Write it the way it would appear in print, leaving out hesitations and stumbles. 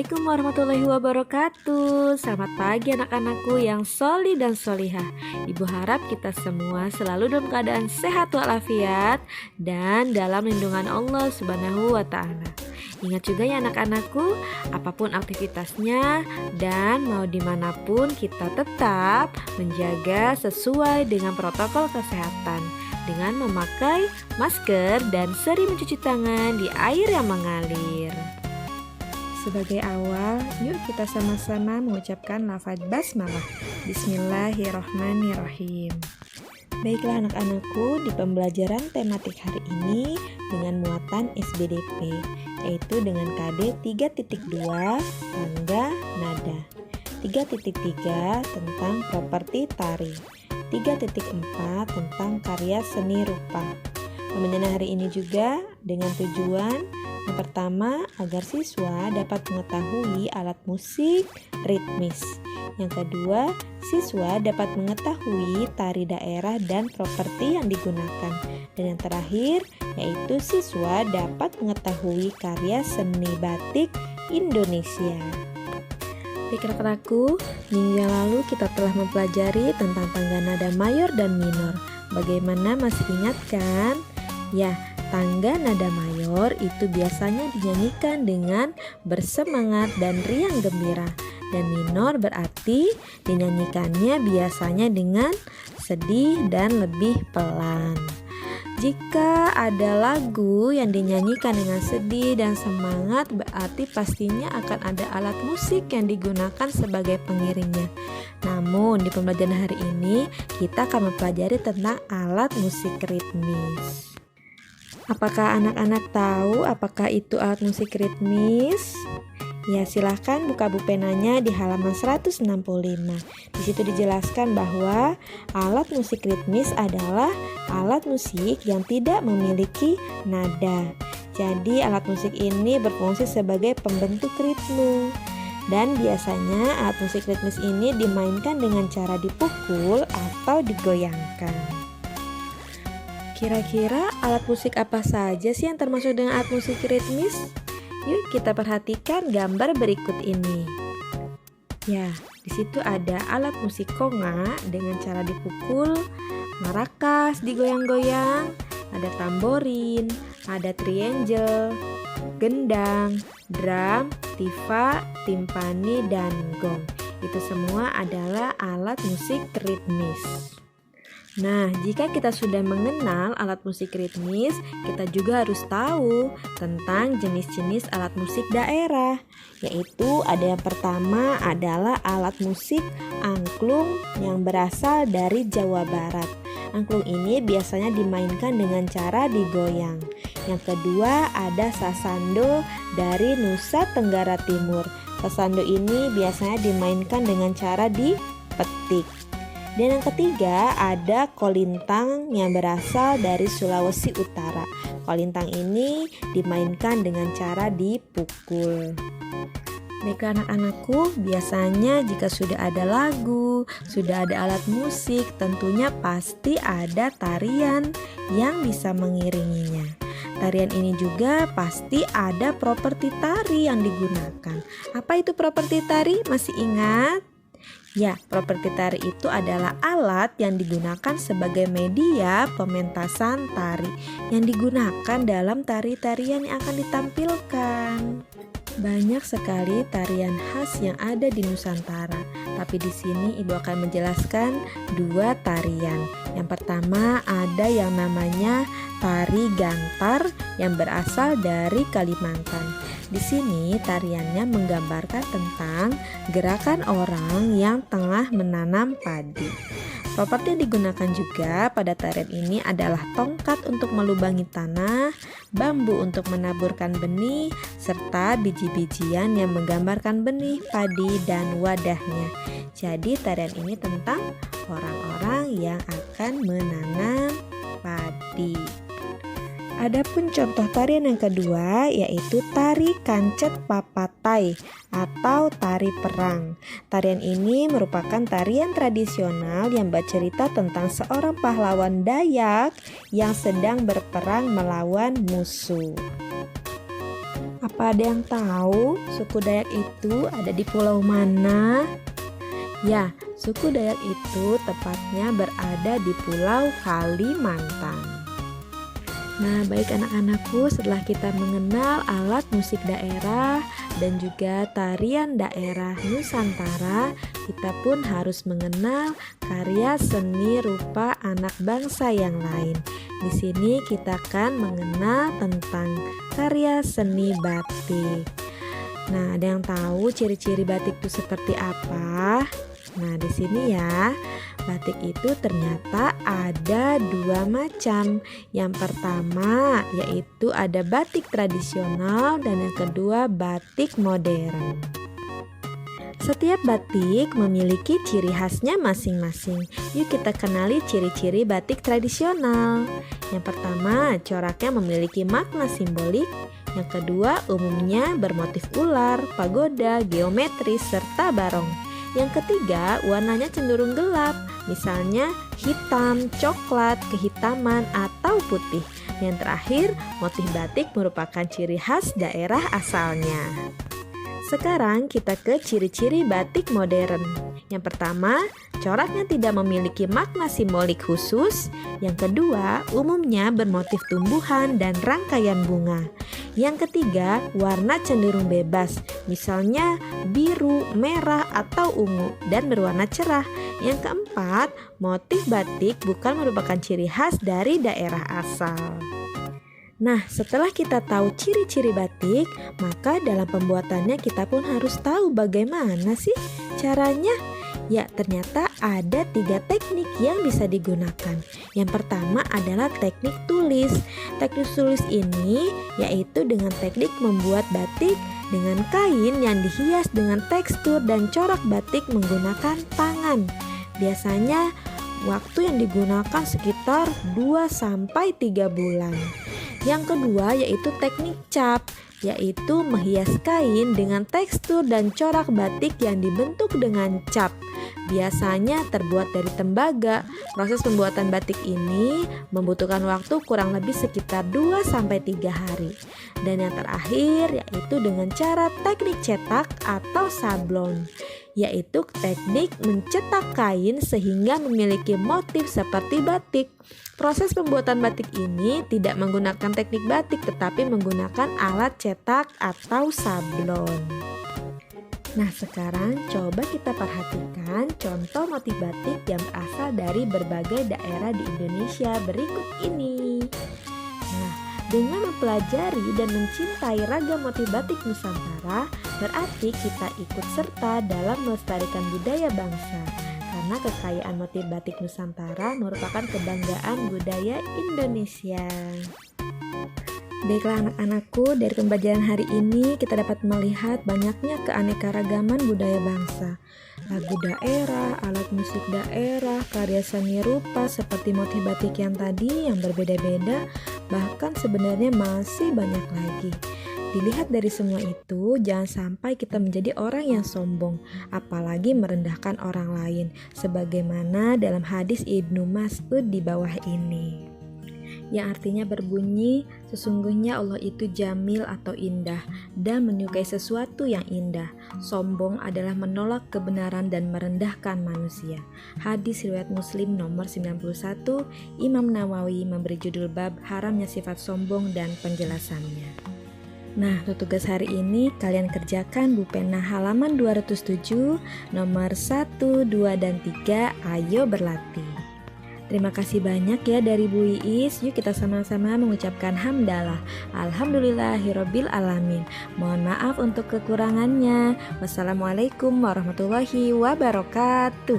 Assalamualaikum warahmatullahi wabarakatuh. Selamat pagi anak-anakku yang soli dan solihah. Ibu harap kita semua selalu dalam keadaan sehat walafiat dan dalam lindungan Allah Subhanahu wa ta'ala. Ingat juga ya anak-anakku, apapun aktivitasnya dan mau dimanapun kita tetap menjaga sesuai dengan protokol kesehatan dengan memakai masker dan sering mencuci tangan di air yang mengalir. Sebagai awal, yuk kita sama-sama mengucapkan lafaz basmalah. Bismillahirrahmanirrahim. Baiklah anak-anakku, di pembelajaran tematik hari ini dengan muatan SBDP, yaitu dengan KD 3.2 tangga nada, 3.3 tentang properti tari, 3.4 tentang karya seni rupa. Pembelajaran hari ini juga dengan tujuan yang pertama, agar siswa dapat mengetahui alat musik ritmis. Yang kedua, siswa dapat mengetahui tari daerah dan properti yang digunakan. Dan yang terakhir, yaitu siswa dapat mengetahui karya seni batik Indonesia. Baik anak-anakku, minggu yang lalu kita telah mempelajari tentang tangga nada mayor dan minor. Bagaimana, masih ingat kan? Ya, tangga nada mayor itu biasanya dinyanyikan dengan bersemangat dan riang gembira. Dan minor berarti dinyanyikannya biasanya dengan sedih dan lebih pelan. Jika ada lagu yang dinyanyikan dengan sedih dan semangat, berarti pastinya akan ada alat musik yang digunakan sebagai pengiringnya. Namun di pembelajaran hari ini kita akan mempelajari tentang alat musik ritmis. Apakah anak-anak tahu apakah itu alat musik ritmis? Ya, silahkan buka buku penanya di halaman 165. Di situ dijelaskan bahwa alat musik ritmis adalah alat musik yang tidak memiliki nada. Jadi alat musik ini berfungsi sebagai pembentuk ritme. Dan biasanya alat musik ritmis ini dimainkan dengan cara dipukul atau digoyangkan. Kira-kira alat musik apa saja sih yang termasuk dengan alat musik ritmis? Yuk kita perhatikan gambar berikut ini. Ya, di situ ada alat musik konga dengan cara dipukul, marakas digoyang-goyang, ada tamborin, ada triangle, gendang, drum, tifa, timpani, dan gong. Itu semua adalah alat musik ritmis. Nah, jika kita sudah mengenal alat musik ritmis, kita juga harus tahu tentang jenis-jenis alat musik daerah. Yaitu ada yang pertama adalah alat musik angklung yang berasal dari Jawa Barat. Angklung ini biasanya dimainkan dengan cara digoyang. Yang kedua ada sasando dari Nusa Tenggara Timur. Sasando ini biasanya dimainkan dengan cara dipetik. Dan yang ketiga ada kolintang yang berasal dari Sulawesi Utara. Kolintang ini dimainkan dengan cara dipukul. Baiklah anak-anakku, biasanya jika sudah ada lagu, sudah ada alat musik, tentunya pasti ada tarian yang bisa mengiringinya. Tarian ini juga pasti ada properti tari yang digunakan. Apa itu properti tari? Masih ingat? Ya, properti tari itu adalah alat yang digunakan sebagai media pementasan tari yang digunakan dalam tari-tarian yang akan ditampilkan. Banyak sekali tarian khas yang ada di Nusantara, tapi di sini Ibu akan menjelaskan dua tarian. Yang pertama ada yang namanya tari gantar yang berasal dari Kalimantan. Di sini tariannya menggambarkan tentang gerakan orang yang tengah menanam padi. Properti yang digunakan juga pada tarian ini adalah tongkat untuk melubangi tanah, bambu untuk menaburkan benih, serta biji-bijian yang menggambarkan benih, padi, dan wadahnya. Jadi tarian ini tentang orang-orang yang akan menanam padi. Adapun contoh tarian yang kedua yaitu tari kancet papatai atau tari perang. Tarian ini merupakan tarian tradisional yang bercerita tentang seorang pahlawan Dayak yang sedang berperang melawan musuh. Apa ada yang tahu suku Dayak itu ada di pulau mana? Ya, suku Dayak itu tepatnya berada di Pulau Kalimantan. Nah, baik anak-anakku, setelah kita mengenal alat musik daerah dan juga tarian daerah Nusantara, kita pun harus mengenal karya seni rupa anak bangsa yang lain. Di sini kita akan mengenal tentang karya seni batik. Nah, ada yang tahu ciri-ciri batik itu seperti apa? Nah, di sini ya, batik itu ternyata ada dua macam. Yang pertama yaitu ada batik tradisional dan yang kedua batik modern. Setiap batik memiliki ciri khasnya masing-masing. Yuk kita kenali ciri-ciri batik tradisional. Yang pertama, coraknya memiliki makna simbolik. Yang kedua, umumnya bermotif ular, pagoda, geometris, serta barong. Yang ketiga, warnanya cenderung gelap, misalnya hitam, coklat, kehitaman, atau putih. Yang terakhir, motif batik merupakan ciri khas daerah asalnya. Sekarang kita ke ciri-ciri batik modern. Yang pertama, coraknya tidak memiliki makna simbolik khusus. Yang kedua, umumnya bermotif tumbuhan dan rangkaian bunga. Yang ketiga, warna cenderung bebas, misalnya biru, merah, atau ungu, dan berwarna cerah. Yang keempat, motif batik bukan merupakan ciri khas dari daerah asal. Nah, setelah kita tahu ciri-ciri batik, maka dalam pembuatannya kita pun harus tahu bagaimana sih caranya. Ya, ternyata ada 3 teknik yang bisa digunakan. Yang pertama adalah teknik tulis. Teknik tulis ini yaitu dengan teknik membuat batik dengan kain yang dihias dengan tekstur dan corak batik menggunakan tangan. Biasanya waktu yang digunakan sekitar 2-3 bulan. Yang kedua yaitu teknik cap, yaitu menghias kain dengan tekstur dan corak batik yang dibentuk dengan cap. Biasanya terbuat dari tembaga. Proses pembuatan batik ini membutuhkan waktu kurang lebih sekitar 2-3 hari. Dan yang terakhir yaitu dengan cara teknik cetak atau sablon, yaitu teknik mencetak kain sehingga memiliki motif seperti batik. Proses pembuatan batik ini tidak menggunakan teknik batik tetapi menggunakan alat cetak atau sablon. Nah, sekarang coba kita perhatikan contoh motif batik yang berasal dari berbagai daerah di Indonesia berikut ini. Nah, dengan mempelajari dan mencintai ragam motif batik Nusantara, berarti kita ikut serta dalam melestarikan budaya bangsa. Karena kekayaan motif batik Nusantara merupakan kebanggaan budaya Indonesia. Baiklah anak-anakku, dari pembelajaran hari ini kita dapat melihat banyaknya keanekaragaman budaya bangsa. Lagu daerah, alat musik daerah, karya seni rupa seperti motif batik yang tadi yang berbeda-beda, bahkan sebenarnya masih banyak lagi. Dilihat dari semua itu, jangan sampai kita menjadi orang yang sombong, apalagi merendahkan orang lain, sebagaimana dalam hadis Ibnu Mas'ud di bawah ini. Yang artinya berbunyi, sesungguhnya Allah itu jamil atau indah dan menyukai sesuatu yang indah. Sombong adalah menolak kebenaran dan merendahkan manusia. Hadis riwayat Muslim nomor 91, Imam Nawawi memberi judul bab haramnya sifat sombong dan penjelasannya. Nah, untuk tugas hari ini kalian kerjakan Bu Pena halaman 207, nomor 1, 2, dan 3, ayo berlatih. Terima kasih banyak ya dari Bu Iis. Yuk kita sama-sama mengucapkan hamdalah. Alhamdulillahirabbil alamin. Mohon maaf untuk kekurangannya. Wassalamualaikum warahmatullahi wabarakatuh.